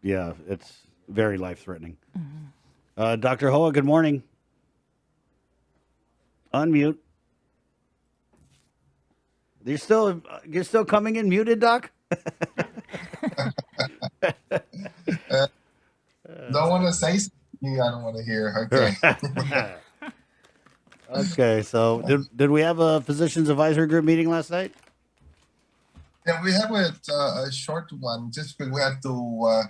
Yeah, it's very life threatening. Dr. Hoa, good morning. Unmute. You're still coming in muted, Doc. Uh, don't want to say something I don't want to hear. Okay. Okay, so did we have a physicians advisory group meeting last night? Yeah, we have a short one. Just we have to.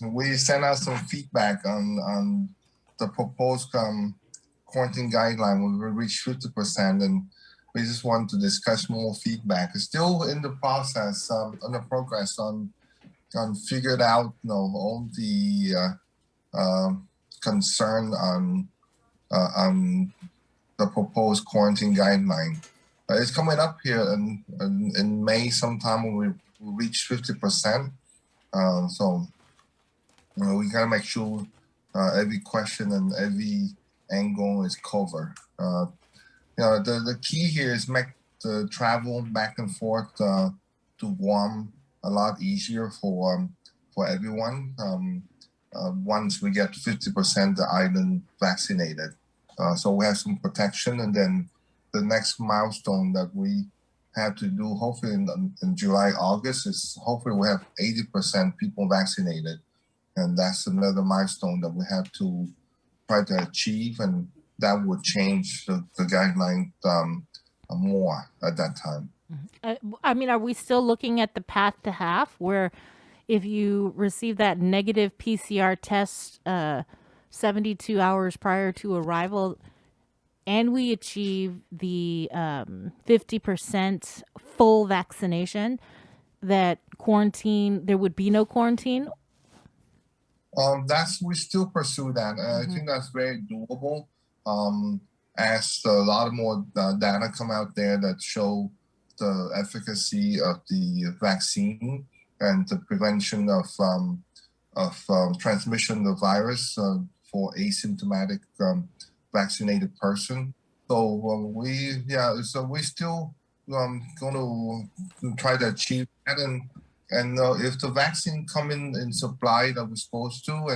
We sent out some feedback on the proposed quarantine guideline. We reached 50%, and we just want to discuss more feedback. It's still in the process, on the progress on figured out, all the concern on the proposed quarantine guideline. It's coming up here in May sometime when we reach 50%. So we gotta make sure every question and every angle is covered. The key here is make the travel back and forth to Guam a lot easier for everyone. Once we get 50% the island vaccinated, so we have some protection, and then the next milestone that we have to do, hopefully in July, August, is hopefully we have 80% people vaccinated, and that's another milestone that we have to try to achieve, and that would change the guideline more at that time. I mean, are we still looking at the path to half, where if you receive that negative PCR test 72 hours prior to arrival, and we achieve the 50% full vaccination, that there would be no quarantine? We still pursue that. I think that's very doable. As a lot more data come out there that show the efficacy of the vaccine and the prevention of transmission of the virus for asymptomatic vaccinated person. So we still going to try to achieve that, and if the vaccine come in supply that we're supposed to,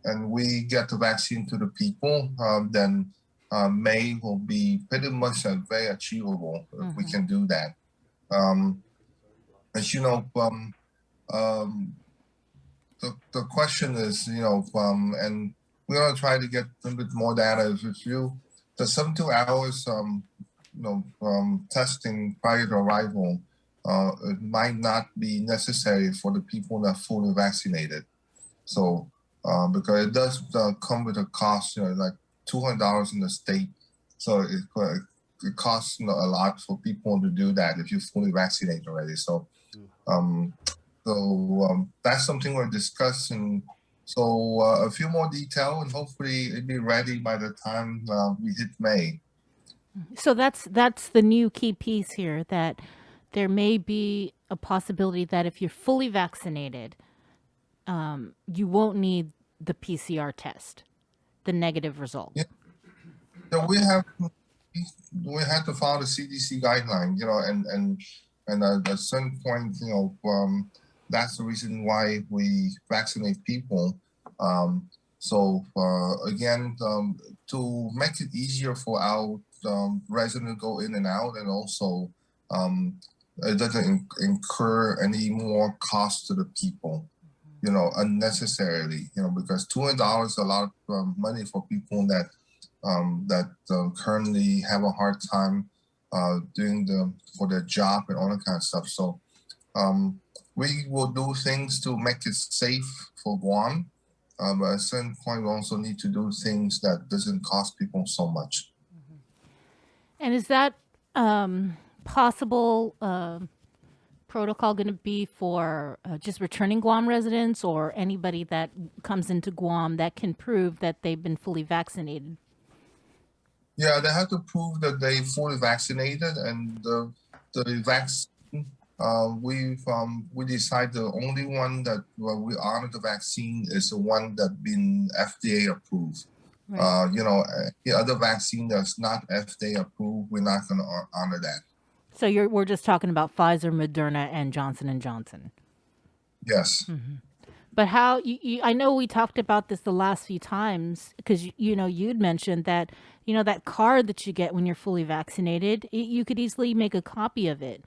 and we get the vaccine to the people, then May will be pretty much very achievable if we can do that. As you know, the question is, and we're going to try to get a bit more data. The 72 hours, testing prior to arrival, it might not be necessary for the people that are fully vaccinated. So, because it does come with a cost, like $200 in the state. So it costs a lot for people to do that if you're fully vaccinated already. So, that's something we're discussing. So a few more detail, and hopefully it'll be ready by the time we hit May. So that's the new key piece here, that there may be a possibility that if you're fully vaccinated, you won't need the PCR test, the negative result. Yeah. So we have to follow the CDC guideline, and at a certain point, that's the reason why we vaccinate people. So again, to make it easier for our residents to go in and out, and also it doesn't incur any more cost to the people, unnecessarily, because $200 is a lot of money for people that currently have a hard time for their job and all that kind of stuff. So we will do things to make it safe for Guam, but at a certain point, we also need to do things that doesn't cost people so much. And is that possible protocol going to be for just returning Guam residents, or anybody that comes into Guam that can prove that they've been fully vaccinated? Yeah, they have to prove that they fully vaccinated, and the vaccine. We decide the only one that we honor the vaccine is the one that been FDA approved. Right. The other vaccine that's not FDA approved, we're not going to honor that. So we're just talking about Pfizer, Moderna, and Johnson & Johnson. Yes. Mm-hmm. But how I know we talked about this the last few times because you'd mentioned that that card that you get when you're fully vaccinated, you could easily make a copy of it.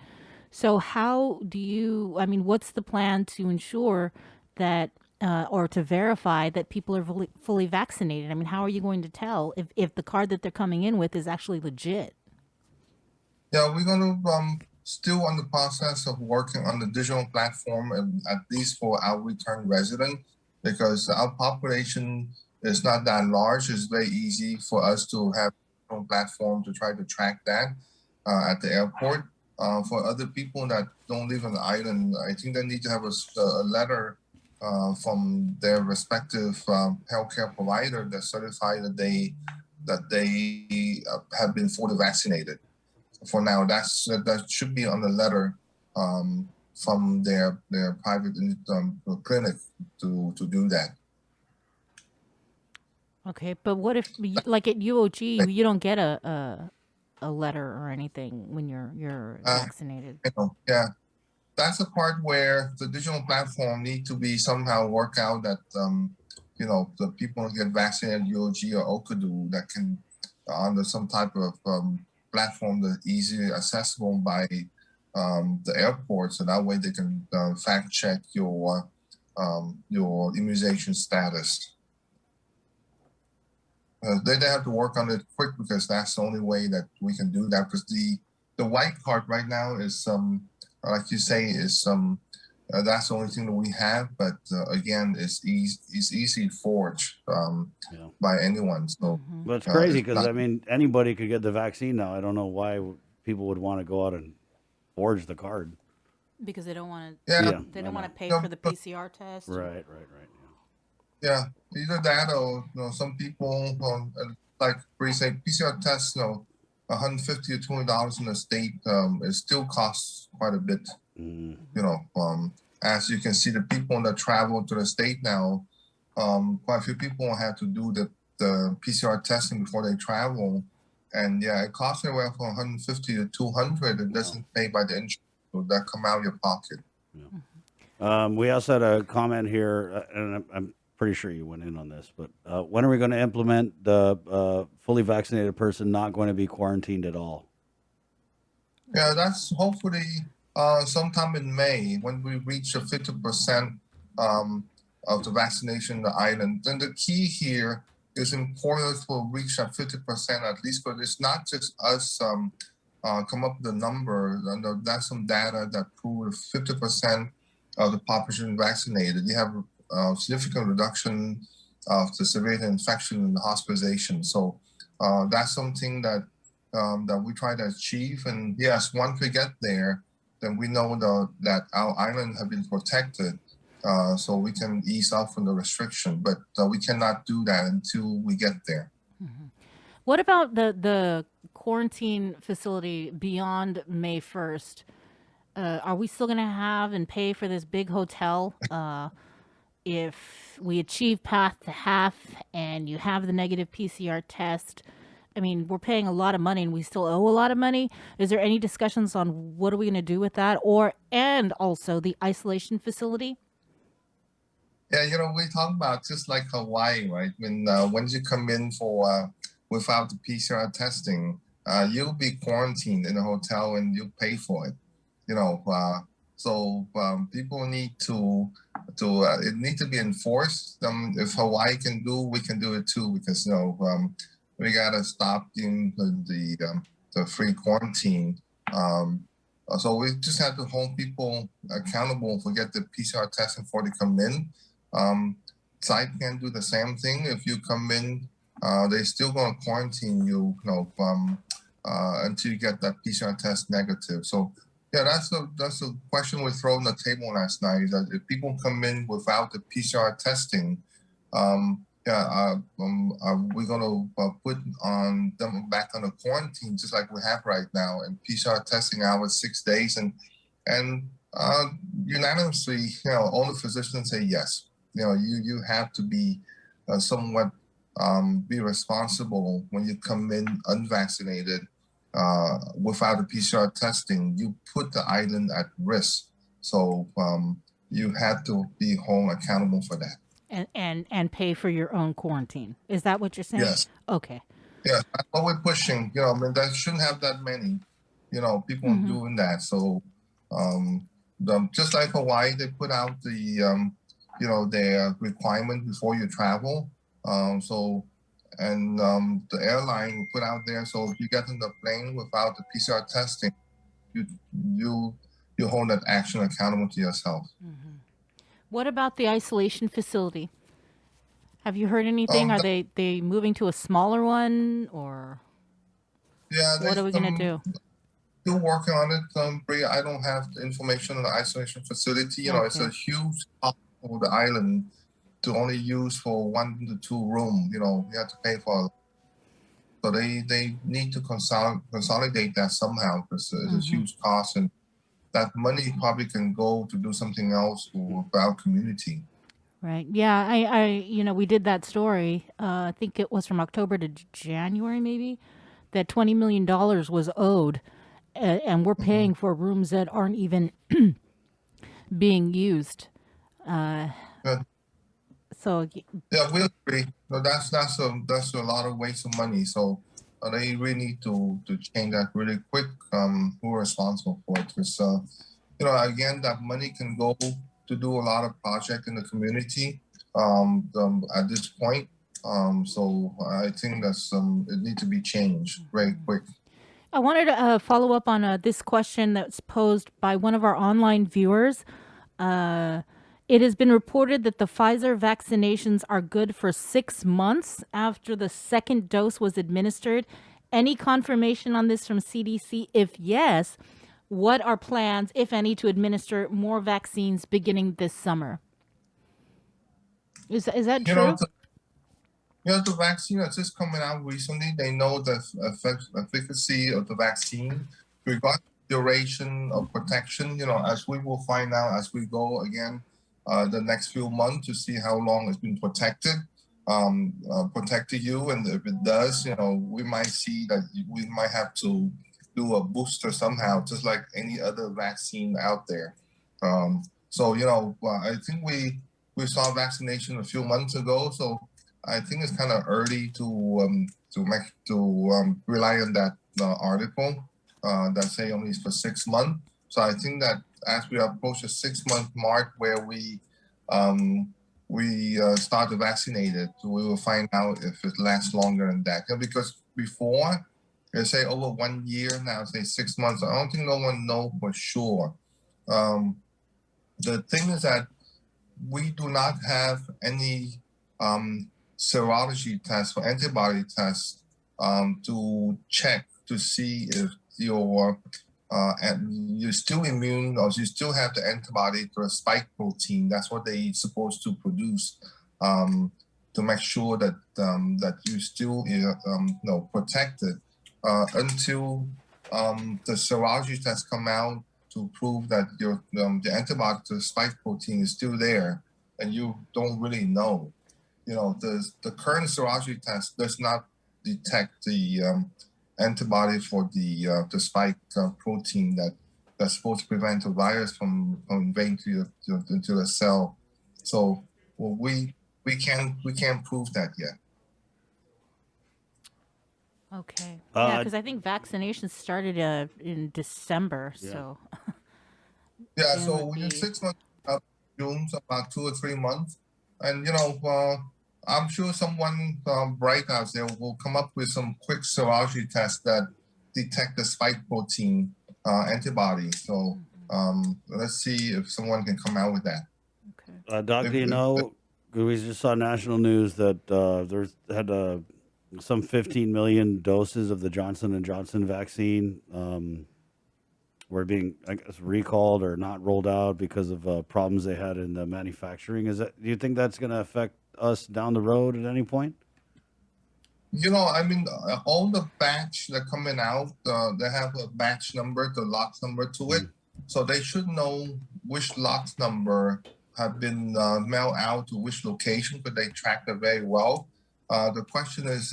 So how do you? I mean, what's the plan to ensure that or to verify that people are fully vaccinated? I mean, how are you going to tell if the card that they're coming in with is actually legit? Yeah, we're going to still on the process of working on the digital platform, and at least for our return resident, because our population is not that large. It's very easy for us to have a platform to try to track that at the airport. For other people that don't live on the island, I think they need to have a letter from their respective healthcare provider that certify that they have been fully vaccinated. For now, that should be on the letter from their private clinic to do that. Okay, but what if like at UOG you don't get a letter or anything when you're vaccinated? Yeah, that's the part where the digital platform need to be somehow work out that the people who get vaccinated at UOG or OKADU that can under some type of platform that's easily accessible by the airport, so that way they can fact check your immunization status. They have to work on it quick because that's the only way that we can do that. Because the white card right now is like you say is that's the only thing that we have. But again, it's easy forged by anyone. So Well, it's crazy because I mean anybody could get the vaccine now. I don't know why people would want to go out and forge the card. Because they don't want yeah, to. They don't want to pay for the PCR test. Right. Yeah, either that or some people like we say PCR tests, $150 to $200 in the state, it still costs quite a bit. As you can see, the people that travel to the state now, quite a few people have to do the PCR testing before they travel, and yeah, it costs anywhere from $150 to $200. It doesn't pay by the insurance, so that come out of your pocket. We also had a comment here, and I'm pretty sure you went in on this, but when are we going to implement the fully vaccinated person not going to be quarantined at all? Yeah, that's hopefully sometime in May when we reach the 50% of the vaccination in the island. Then the key here is important to reach that 50% at least, but it's not just us come up with a number. That's some data that prove 50% of the population vaccinated. You have a significant reduction of the severe infection and hospitalization. So that's something that we try to achieve. And yes, once we get there, then we know that our island have been protected, so we can ease off from the restriction. But we cannot do that until we get there. What about the quarantine facility beyond May 1st? Are we still going to have and pay for this big hotel if we achieve path to half and you have the negative PCR test? I mean, we're paying a lot of money and we still owe a lot of money. Is there any discussions on what are we going to do with that, and also the isolation facility? Yeah, we talk about just like Hawaii, right? When you come in for without the PCR testing, you'll be quarantined in a hotel and you'll pay for it. So people need to it needs to be enforced. If Hawaii can do, we can do it too, because we gotta stop doing the free quarantine. So we just have to hold people accountable for get the PCR testing before they come in. Site can do the same thing. If you come in, they still gonna quarantine you, until you get that PCR test negative. So yeah, that's a question we throw on the table last night. Is that if people come in without the PCR testing, we're gonna put on them back on the quarantine just like we have right now, and PCR testing hours 6 days, and unanimously, all the physicians say yes. You have to be somewhat be responsible when you come in unvaccinated without the PCR testing. You put the island at risk. So you had to be home accountable for that. And pay for your own quarantine. Is that what you're saying? Yes. Okay. Yeah, that's what we're pushing. I mean, that shouldn't have that many, people doing that. So, just like Hawaii, they put out the, their requirement before you travel. The airline will put out there. So if you get on the plane without the PCR testing, you hold that action accountable to yourself. What about the isolation facility? Have you heard anything? Are they moving to a smaller one, or Yeah, what are we going to do? Still working on it, Bria. I don't have the information on the isolation facility. It's a huge spot for the island to only use for 1 to 2 room. You have to pay for. So they need to consolidate that somehow, because it's a huge cost, and that money probably can go to do something else for our community. Right. Yeah. We did that story. I think it was from October to January, maybe, that $20 million was owed, and we're paying for rooms that aren't even being used. Yeah. So Yeah, we agree. No, that's a lot of waste of money. So they really need to change that really quick. Who are responsible for it? Because again, that money can go to do a lot of projects in the community. At this point, so I think that's it needs to be changed very quick. I wanted to follow up on this question that's posed by one of our online viewers. It has been reported that the Pfizer vaccinations are good for 6 months after the second dose was administered. Any confirmation on this from CDC? If yes, what are plans, if any, to administer more vaccines beginning this summer? Is that true? The vaccine that's just coming out recently, they know the efficacy of the vaccine, regarding duration of protection, as we will find out as we go again the next few months to see how long it's been protected you. And if it does, we might see that we might have to do a booster somehow, just like any other vaccine out there. I think we saw vaccination a few months ago, so I think it's kind of early to rely on that article that say only for 6 months. So I think that as we approach the 6-month mark where we start to vaccinate it, we will find out if it lasts longer than that. Because before, they say over 1 year, now say 6 months. I don't think no one knows for sure. The thing is that we do not have any serology tests or antibody tests to check to see if you're still immune or you still have the antibody to a spike protein. That's what they're supposed to produce to make sure that that you still protected until the serology tests come out to prove that your the antibody to the spike protein is still there, and you don't really know. The current serology test does not detect the antibody for the spike protein that's supposed to prevent the virus from invading into the cell. So we can't prove that yet. Okay. Yeah, because I think vaccinations started in December. Yeah. So. Yeah. June So would within be- 6 months, June, so about 2 or 3 months, and I'm sure someone bright out there will come up with some quick serology tests that detect the spike protein antibody. So let's see if someone can come out with that. Okay. Doc, do you know, we just saw national news that there's had some 15 million doses of the Johnson & Johnson vaccine were being, I guess, recalled or not rolled out because of problems they had in the manufacturing. Do you think that's going to affect us down the road at any point? All the batch that coming out, they have a batch number, the lot number to it. So they should know which lot number have been mailed out to which location, but they track it very well. The question is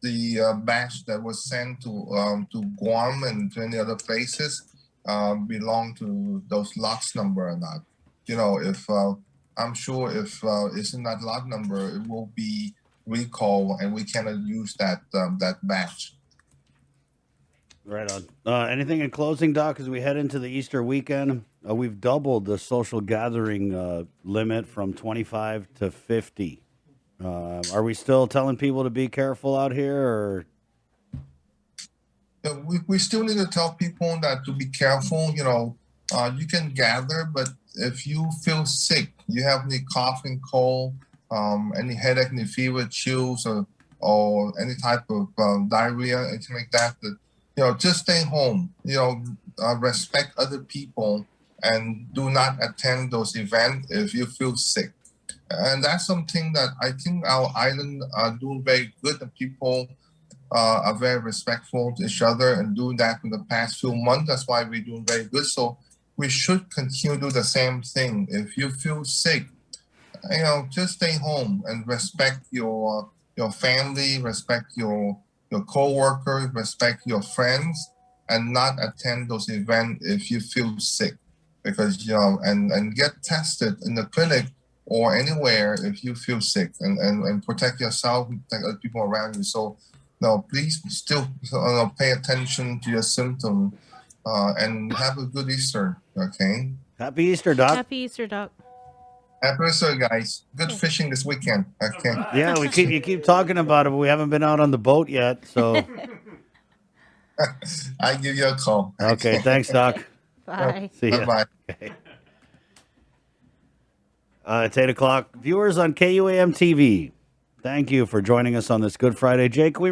the batch that was sent to Guam and to any other places belong to those lots number or not? if I'm sure if it's in that lot number, it will be recalled, and we cannot use that batch. Right on. Anything in closing, Doc, as we head into the Easter weekend? We've doubled the social gathering limit from 25 to 50. Are we still telling people to be careful out here, or? We still need to tell people that to be careful. You can gather, but if you feel sick, you have any cough and cold, any headache, any fever, chills, or any type of diarrhea, anything like that, just stay home. Respect other people and do not attend those events if you feel sick. And that's something that I think our island are doing very good. And people are very respectful to each other and doing that in the past few months. That's why we're doing very good. So we should continue to do the same thing. If you feel sick, just stay home and respect your family, respect your co-workers, respect your friends, and not attend those events if you feel sick. Because and get tested in the clinic or anywhere if you feel sick, and protect yourself, protect other people around you. So please still pay attention to your symptoms, and have a good Easter. Okay. Happy Easter, Doc. Happy Easter, Doc. Happy Easter, guys. Good fishing this weekend. Okay. Yeah, you keep talking about it, but we haven't been out on the boat yet. So. I give you a call. Okay. Thanks, Doc. Bye. See ya. Bye-bye. Okay. It's 8 o'clock. Viewers on KUAM TV, thank you for joining us on this Good Friday. Jake, we